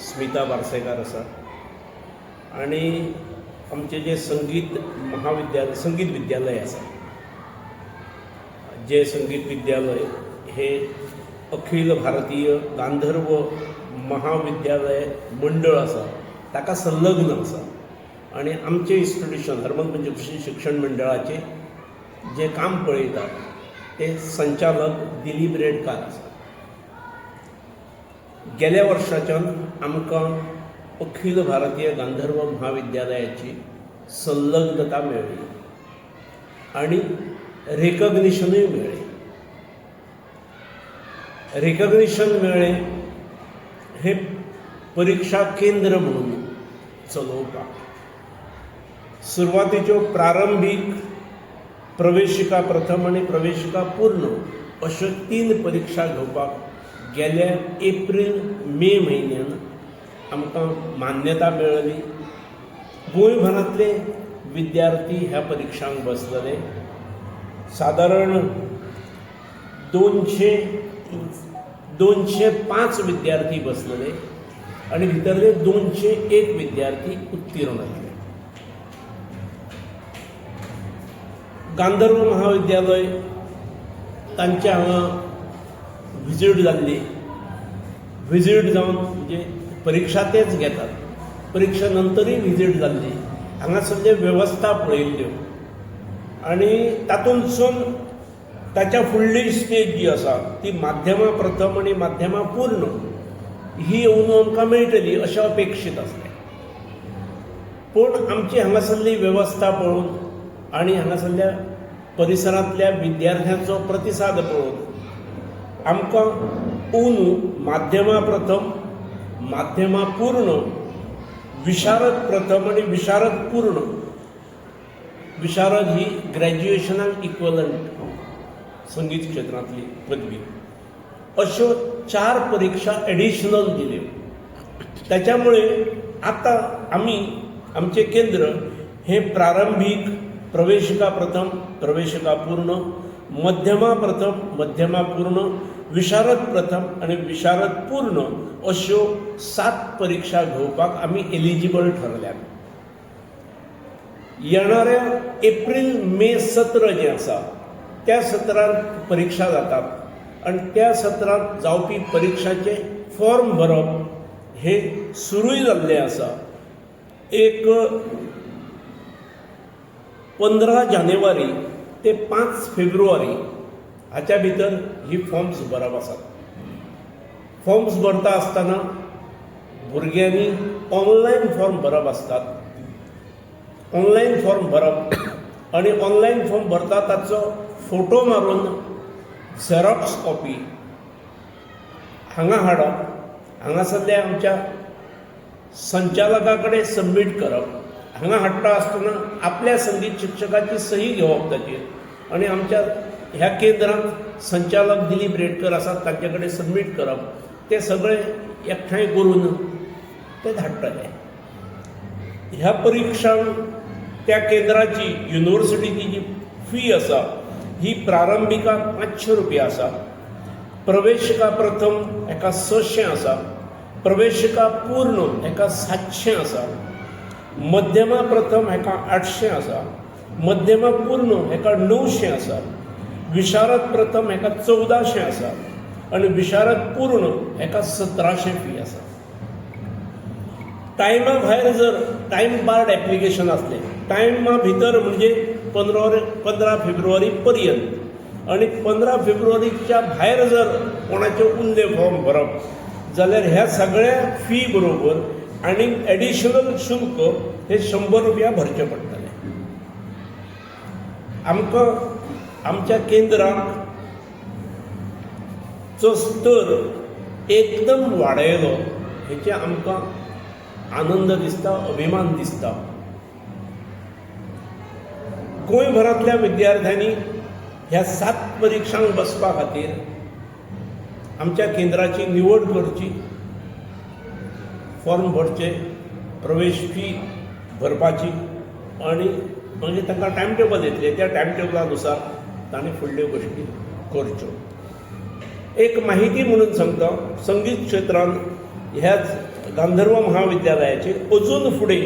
स्मिता बारसेकार आसा आणि आमचे जे संगीत विद्यालय आसा, जे संगीत विद्यालय हे अखिल भारतीय गांधर्व महाविद्यालय मंडळ आसा ताका संलग्न आसा आणि आमचे इन्स्टिट्यूशन हरमल पंचकृषी शिक्षण मंडळाचे जे काम पळयता ते संचालक दिलीप रेडकार आसा. गेल्या वर्साच्यान आमकां अखिल भारतीय गांधर्व महाविद्यालयाची संलग्नता मेळ्ळी आणि रिकॉग्निशनूय मेळ्ळें. रिकॉग्निशन मेळ्ळें हे परीक्षा केंद्र म्हणून चलोवपाक. सुरवातेच्यो प्रारंभीक प्रवेशिका प्रथम आणि प्रवेशिका पूर्ण अश्यो 3 परीक्षा घेवपाक गेल्या एप्रील-मे म्हयन्यान आमकां मान्यता मेळ्ळी. गोंयभरांतले विद्यार्थी ह्या परीक्षांक बसलेले. सादारण 205 विद्यार्थी बसलेले आणि भितरले 201 विद्यार्थी उत्तीर्ण जाले. गांधर्व महाविद्यालय तांच्या हांगा विजीट जाल्ली. विजीट जावन म्हणजे परीक्षा तेच घेतात, परीक्षा नंतरूय विजीट जाल्ली. हांगासरल्यो वेवस्था पळयल्ल्यो आणि तातूंतसून ताच्या फुडली स्टेज जी आसा ती माध्यमा प्रथम आणि माध्यमा पूर्ण ही येवन आमकां मेळटली अशें अपेक्षीत आसलें. पूण आमची हांगासरली वेवस्था पळोवन आणि हांगासरल्या परिसरांतल्या विद्यार्थ्यांचो प्रतिसाद पळोवन आमकां अंदू माध्यमा प्रथम, माध्यमा पूर्ण, विशारद प्रथम आणि विशारद पूर्ण, विशारद ही ग्रॅज्युएशनाक इक्वलंट संगीत क्षेत्रांतली पदवी, अश्यो 4 परीक्षा एडिशनल दिल्यो. त्याच्यामुळे आता आमी आमचे केंद्र हे प्रारंभीक प्रवेशिका प्रथम, प्रवेशिका पूर्ण, मध्यमा प्रथम, मध्यमा पूर्ण, विशारद प्रथम आणि विशारद पूर्ण अश्यो 7 परीक्षा घेवपाक आमी एलिजिबल ठरल्यात. येणाऱ्या एप्रील-मे सत्र जे आसा त्या सत्रांत परीक्षा जातात आणि त्या सत्रांत जावपी परीक्षाचे फॉर्म भरप हे सुरूय जाल्लें आसा. एक 15 जानेवारी ते 5 फेब्रुवारी हाच्या भितर ही फॉर्म्स भरप आसात. फॉर्म्स भरता आसतना भुरग्यांनी ऑनलायन फॉर्म भरप आसतात. ऑनलायन फॉर्म भरप आणि ऑनलायन फॉर्म भरता ताचो फोटो मारून झेरॉक्स कॉपी हांगा हाडप, हांगासरल्या आमच्या संचालका कडेन सबमीट करप. हांगा हाडटा आसतना आपल्या संगीत शिक्षकाची सही घेवप ताचेर आणि आमच्या ह्या केंद्रांत संचालक दिलीप रेडकर आसात तांचे कडेन सबमीट करप. ते सगळे एकठांय करून ते धाडटले. ह्या परीक्षांक त्या केंद्राची युनिव्हर्सिटीची जी फी आसा ही प्रारंभिकाक 500 रुपया आसा. प्रवेशिका प्रथम हेका 600 आसा. प्रवेशिका पूर्ण हेका 700 आसा. मध्यमा प्रथम हेका 800 आसा मध्यमा पूर्ण हेका 900 आसा, विशारद प्रथम हेका 1400 आसा आणि विशारद पूर्ण हेका 1700 फी आसा. टायमा भायर जर टायम बार्ड एप्लिकेशन असले, टायमा भितर म्हणजे 15 फेब्रुवारी पर्यंत आणि 15 फेब्रुवारीच्या भायर जर कोणाचे उरले फॉर्म भरप जाल्यार ह्या सगळ्या फी बरोबर आणि एडिशनल शुल्क हे 100 रुपया भरचे पडटले. आमकां आमच्या केंद्राक जो स्तर एकदम वाडयलो हेचे आमकां आनंद दिसता, अभिमान दिसता. गोंयभरांतल्या विद्यार्थ्यांनी ह्या 7 परिक्षांक बसपा खातीर आमच्या केंद्राची निवड करची, फॉर्म भरचे, प्रवेश फी भरपाची आणि म्हणजे तांकां टायम टेबल येतले. त्या टायम टेबलानुसार तांणी फुडल्यो गोश्टी करच्यो. एक माहिती म्हणून सांगता, संगीत क्षेत्रांत ह्याच गांधर्व महाविद्यालयाची अजून फुडें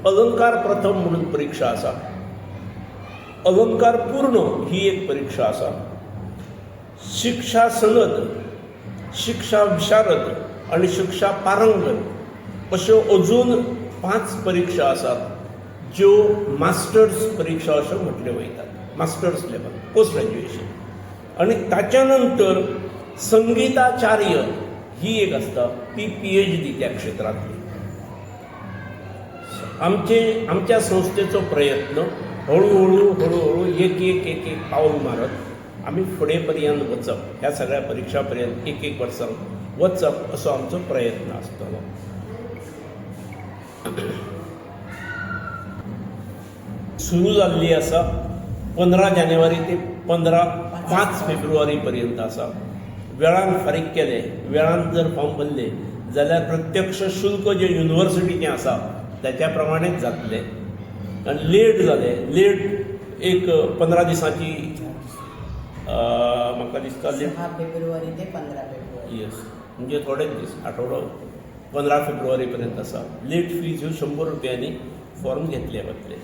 अलंकार प्रथम म्हणून परीक्षा आसा, अलंकार पूर्ण ही एक परीक्षा आसा, शिक्षा सनद, शिक्षा विशारद आणि शिक्षा पारंगत अश्यो अजून 5 परीक्षा आसात ज्यो मास्टर्स परीक्षा अश्यो म्हटल्यो वयतात, मास्टर्स लेवल, पोस्ट ग्रॅज्युएशन. आणि ताच्या नंतर संगीताचार्य ही एक आसता, ती PhD त्या क्षेत्रांतली. आमच्या संस्थेचो प्रयत्न हळू एक पावल मारत आमी फुडें पर्यंत वचप, ह्या सगळ्या परीक्षा पर्यंत एक वर्सांक वचप असो आमचो प्रयत्न आसतलो. सुरू जाल्ली आसा 15 जानेवारी ते 5 फेब्रुवारी पर्यंत आसा. वेळान फारीक केले, वेळान जर फॉर्म भरले जाल्यार प्रत्यक्ष शुल्क जे युनिव्हर्सिटीचें आसा त्याच्या प्रमाणेच जातले. आनी लेट जाले, लेट एक 15 दिसांची म्हाका दिसता 6 फेब्रुवारी ते 15 फेब्रुवारी. येस, म्हणजे थोडेच दीस, आठवडो 15 फेब्रुवारी पर्यंत आसा. लेट फीज ह्यो 100 रुपयांनी फॉर्म घेतले वतले.